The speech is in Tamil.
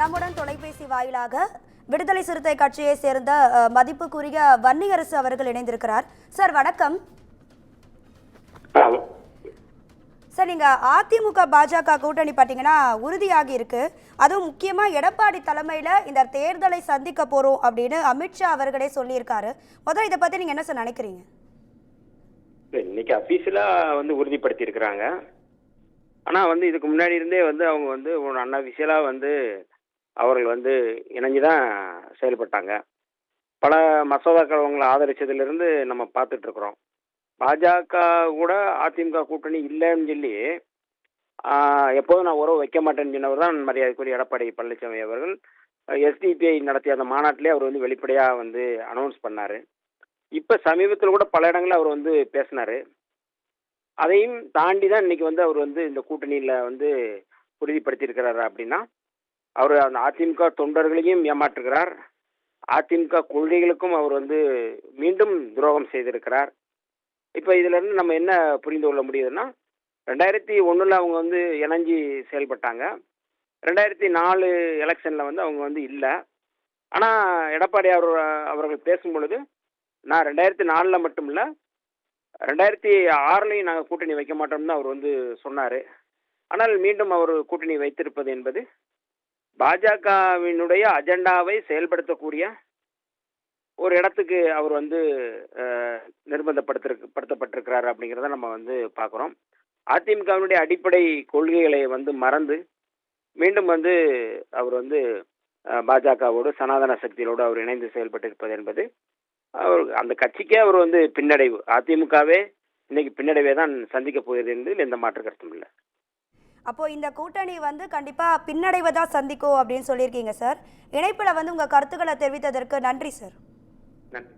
நம்முடன் தொலைபேசி வாயிலாக விடுதலை சிறுத்தை கட்சியை சேர்ந்த மதிப்புக்குரிய வன்னியரசு அவர்கள் இணைந்திருக்கிறார். சார் வணக்கம். சார், நீங்க அதிமுக பாஜக கூட்டணி பார்த்தீங்கன்னா உறுதியாகி இருக்கு. அதுவும் முக்கியமா எடப்பாடி தலைமையில இந்த தேர்தலை சந்திக்க போறோம் அப்படின்னு அமித்ஷா அவர்களே சொல்லியிருக்காரு. முதல்ல இதை பத்தி நீங்க என்ன சார் நினைக்கிறீங்க? இன்னைக்கு அபிஷியலா உறுதிப்படுத்தி இருக்கிறாங்க. ஆனா இதுக்கு முன்னாடி இருந்தே அவங்க ஒரு அன்அபிஷியலா அவர்கள் இணைஞ்சுதான் செயல்பட்டாங்க. பல மசோதாக்கள் அவங்களை ஆதரிச்சதுல நம்ம பார்த்துட்டு இருக்கிறோம். பாஜக கூட அதிமுக கூட்டணி இல்லைன்னு சொல்லி எப்போதும் நான் உறவு வைக்க மாட்டேன்னு சொன்னவர் தான் மரியாதைக்குரிய எடப்பாடி பழனிசாமி அவர்கள். எஸ்டிபிஐ நடத்திய அந்த மாநாட்டிலே அவர் வெளிப்படையா அனௌன்ஸ் பண்ணாரு. இப்ப சமீபத்தில் கூட பல இடங்களில் அவர் பேசினாரு. அதையும் தாண்டி தான் இன்னைக்கு அவர் இந்த கூட்டணியில உறுதிப்படுத்தி இருக்கிறாரு. அப்படின்னா அவர் அந்த அதிமுக தொண்டர்களையும் ஏமாற்றுகிறார், அதிமுக கொள்கைகளுக்கும் அவர் மீண்டும் துரோகம் செய்திருக்கிறார். இப்ப இதுல இருந்து நம்ம என்ன புரிந்து கொள்ள முடியுதுன்னா, 2001 அவங்க இணைஞ்சி செயல்பட்டாங்க. 2004 எலெக்ஷன்ல அவங்க இல்ல. ஆனா எடப்பாடி அவர்கள் பேசும் பொழுது, நான் 2004 மட்டும் இல்ல 2006 நாங்கள் கூட்டணி வைக்க மாட்டோம்னு தான் அவர் சொன்னாரு. ஆனால் மீண்டும் அவர் கூட்டணி வைத்திருப்பது என்பது பாஜகவினுடைய அஜெண்டாவை செயல்படுத்தக்கூடிய ஒரு இடத்துக்கு அவர் நிர்பந்தப்படுத்தப்பட்டிருக்கிறார் அப்படிங்கிறத நம்ம பார்க்குறோம். அதிமுகவினுடைய அடிப்படை கொள்கைகளை மறந்து மீண்டும் அவர் பாஜகவோடு சனாதன சக்தியோடு அவர் இணைந்து செயல்பட்டிருப்பது என்பது அவர் அந்த கட்சிக்கே அவர் பின்னடைவு. அதிமுகவே இன்னைக்கு பின்னடைவே தான் சந்திக்க போகிறது என்பதில் எந்த மாற்று கருத்தும் இல்லை. அப்போ இந்த கூட்டணி கண்டிப்பா பின்னடைவை தான் சந்திக்கும் அப்படின்னு சொல்லியிருக்கீங்க சார். இணைப்புல உங்க கருத்துக்களை தெரிவித்ததற்கு நன்றி சார். நன்றி.